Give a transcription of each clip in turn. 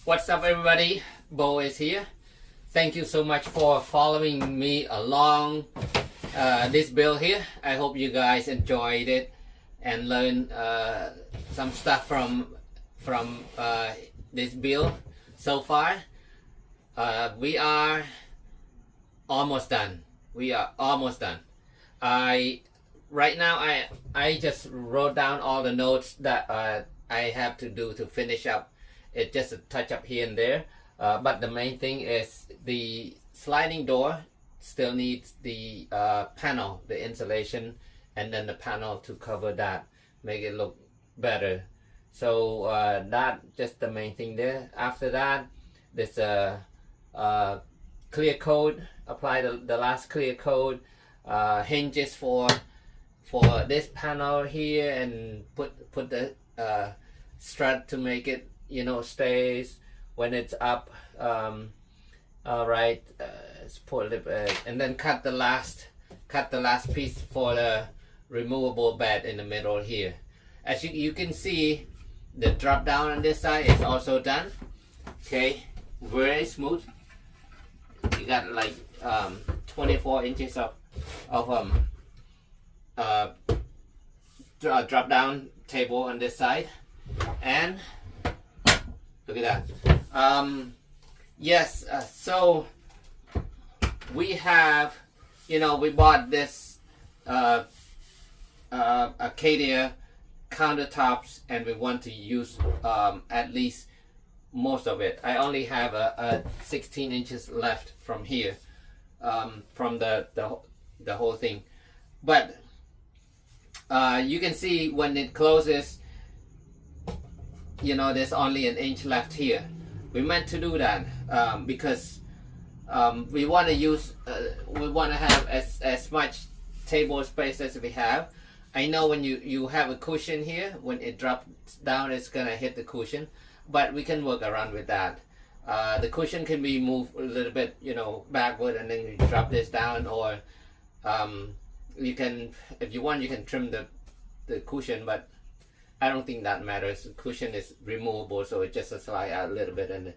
What's up, everybody? Bo is here. Thank you so much for following me along this build here. I hope you guys enjoyed it and learned some stuff from this build so far. We are almost done. Right now I just wrote down all the notes that I have to do to finish up. It's just a touch up here and there, but the main thing is the sliding door still needs the panel, the insulation, and then the panel to cover that, make it look better. So that just the main thing there. After that, there's a clear coat. Apply the last clear coat, hinges for this panel here, and put the strut to make it, you know, stays when it's up. All right, let's put it, and then cut the last piece for the removable bed in the middle here. As you can see, the drop down on this side is also done. Okay, very smooth. You got like 24 inches of drop down table on this side, and look at that. Yes, so we have, you know, we bought this Acadia countertops, and we want to use at least most of it. I only have a 16 inches left from here, from the whole thing, but you can see when it closes, you know, there's only an inch left here. We meant to do that because we want to use, we want to have as much table space as we have. I know when you have a cushion here, when it drops down, it's gonna hit the cushion, but we can work around with that. The cushion can be moved a little bit, you know, backward, and then you drop this down, or you can, if you want, you can trim the cushion, but I don't think that matters. The cushion is removable, so it just slide out a little bit and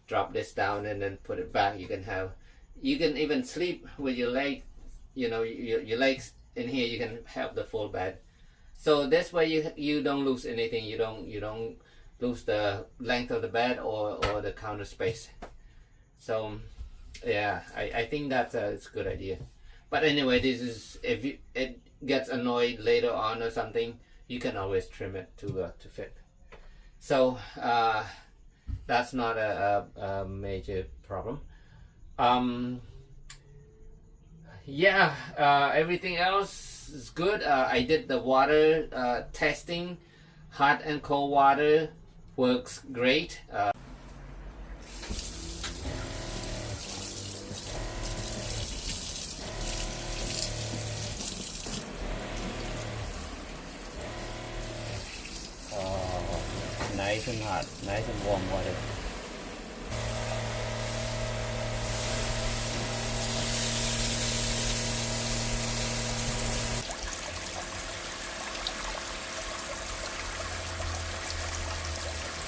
drop this down and then put it back. You can even sleep with your leg, you know, your legs in here. You can have the full bed. So this way you don't lose anything. You don't lose the length of the bed or the counter space. So yeah, I think that's it's a good idea. But anyway, this is, if it gets annoyed later on or something, you can always trim it to fit. So that's not a major problem. Yeah, everything else is good. I did the water testing. Hot and cold water works great. Nice and hot, nice and warm water.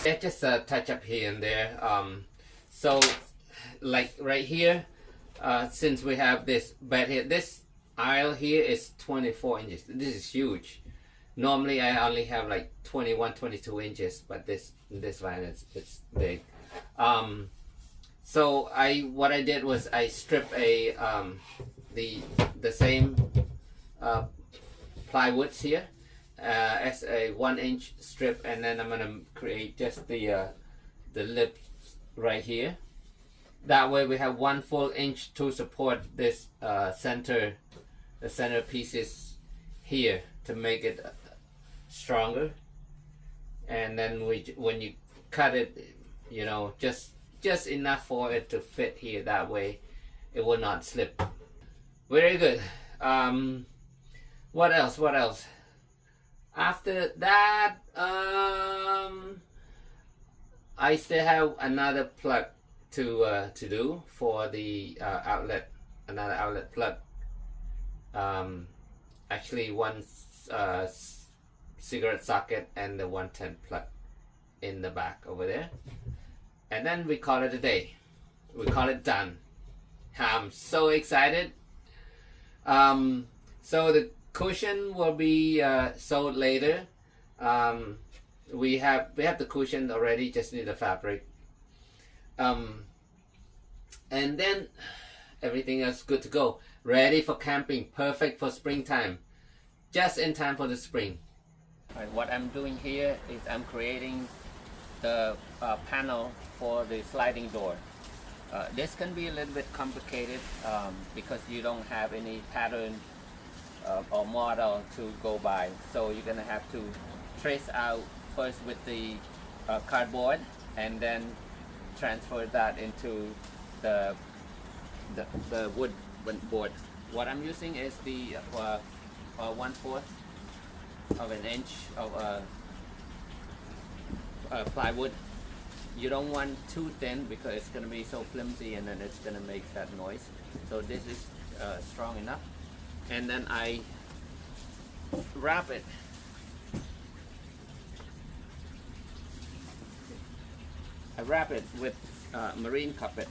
Yeah, just a touch up here and there. So like right here, since we have this bed here, this aisle here is 24 inches. This is huge. Normally I only have like 21, 22 inches, but this line it's big. So what I did was I stripped the same plywoods here as a 1-inch strip, and then I'm gonna create just the lips right here. That way we have 1 full inch to support this the center pieces here to make it stronger. And then when you cut it, you know, just enough for it to fit here. That way it will not slip. Very good. What else? After that, I still have another plug to do for the outlet. Another outlet plug. Actually, one cigarette socket and the 110 plug in the back over there. and then we call it a day. We call it done. I'm so excited. So the cushion will be sold later. We have the cushion already, just need the fabric. And then everything else good to go. Ready for camping, perfect for springtime. Just in time for the spring. Right, what I'm doing here is I'm creating the panel for the sliding door. This can be a little bit complicated because you don't have any pattern or model to go by. So you're gonna have to trace out first with the cardboard and then transfer that into the wood board. What I'm using is the 1/4 of an inch of plywood. You don't want too thin because it's going to be so flimsy and then it's going to make that noise. So this is strong enough. And then I wrap it. I wrap it with marine carpet.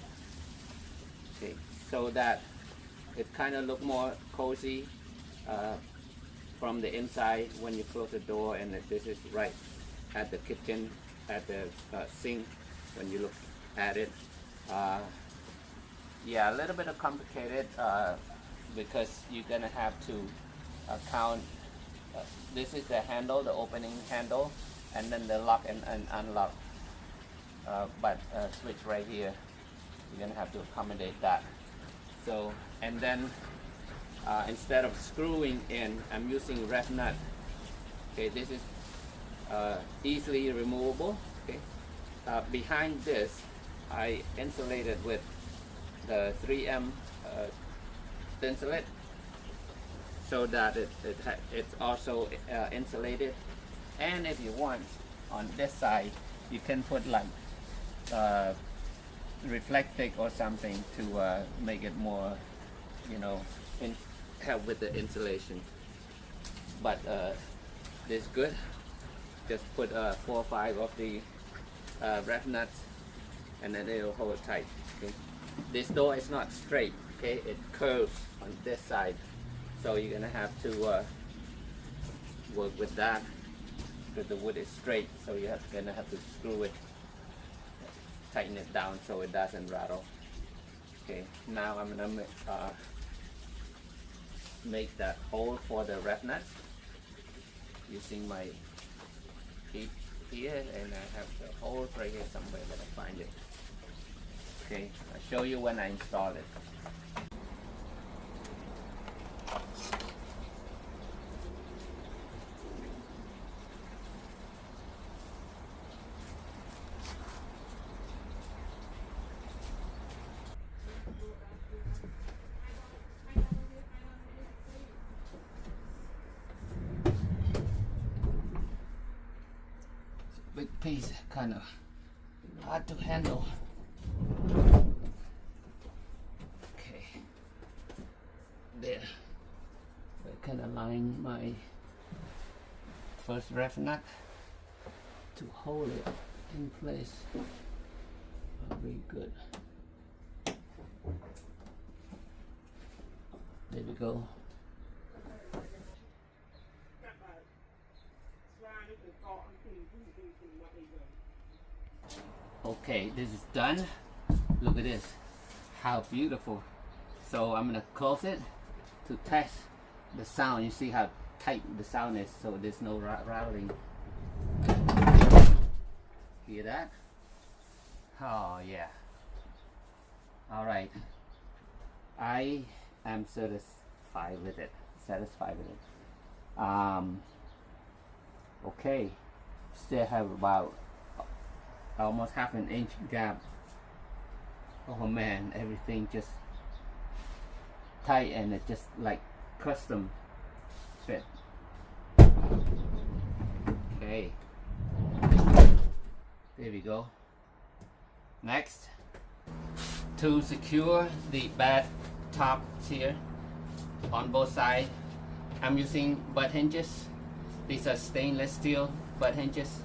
Okay, so that it kind of look more cozy from the inside when you close the door, and this is right at the kitchen, at the sink when you look at it. Yeah, a little bit of complicated because you're gonna have to count. This is the handle, the opening handle, and then the lock and unlock. But switch right here, you're gonna have to accommodate that. So, and then instead of screwing in, I'm using ref nut. Okay, this is easily removable. Okay, behind this, I insulated with the 3M insulate, so that it's also insulated. And if you want, on this side, you can put like reflective or something to make it more, you know, help with the insulation. But this good. Just put 4 or 5 of the ref nuts, and then it'll hold tight. Okay? This door is not straight. Okay, it curves on this side, so you're gonna have to work with that because the wood is straight. So you're gonna have to screw it, tighten it down so it doesn't rattle. Okay, now I'm gonna make that hole for the ref nuts using my heat here, and I have the hole right here somewhere, but I find it. Okay, I'll show you when I install it. Big piece, kind of hard to handle. Okay, there. I can align my first ref nut to hold it in place. Very good. There we go. Okay, this is done. Look at this, how beautiful. So I'm gonna close it to test the sound. You see how tight the sound is, so there's no rattling. Hear that? Oh yeah. All right, I am satisfied with it. Okay, still have about almost half an inch gap. Oh man, everything just tight, and it just like custom fit. Okay, there we go. Next, to secure the bed tops here on both sides, I'm using butt hinges. These are stainless steel butt hinges,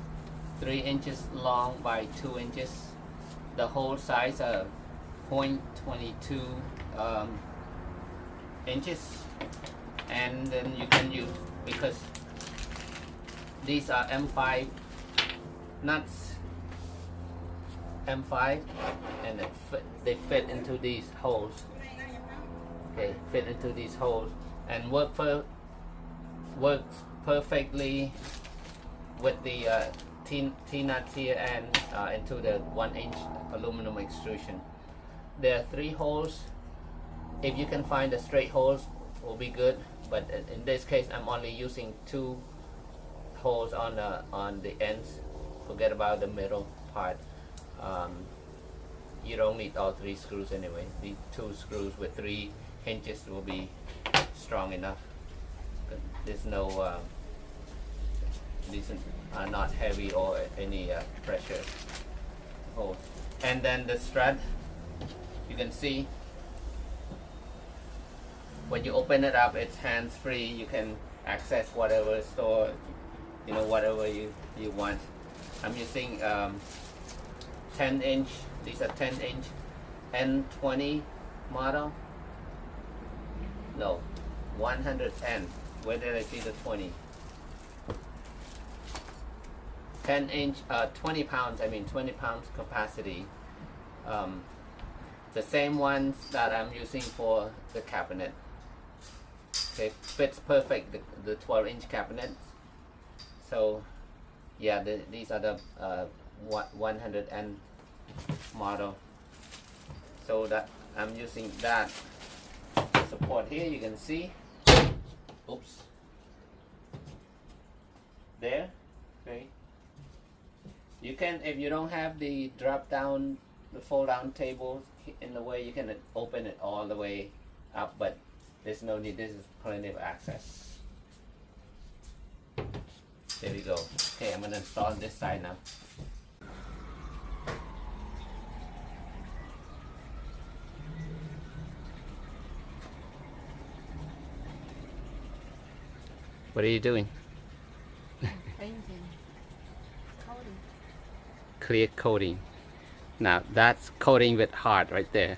3 inches long by 2 inches. the hole size are 0.22 inches, and then you can use, because these are M5 nuts, M5, and they fit into these holes. Okay, fit into these holes and works perfectly with the T-nuts here and into the 1-inch aluminum extrusion. There are 3 holes. If you can find the straight holes, will be good. But in this case, I'm only using 2 holes on the ends. Forget about the middle part. You don't need all 3 screws anyway. The 2 screws with 3 hinges will be strong enough. There's no these are not heavy or any pressure holes. And then the strut, you can see when you open it up, it's hands-free. You can access whatever store, you know, whatever you want. I'm using 10-inch. These are 10-inch N20 model. No, 110. Where did I see the 20? 10-inch, 20 pounds. I mean 20 pounds capacity. The same ones that I'm using for the cabinet. Okay, fits perfect the 12-inch cabinet. So yeah, these are the 110 model. So that I'm using that support here. You can see. Oops. There. Okay. You can, if you don't have the drop down, the fold down table in the way, you can open it all the way up, but there's no need. This is plenty of access. There we go. Okay, I'm gonna install this side now. What are you doing? Painting. Coating. Clear coating. Now that's coating with heart right there.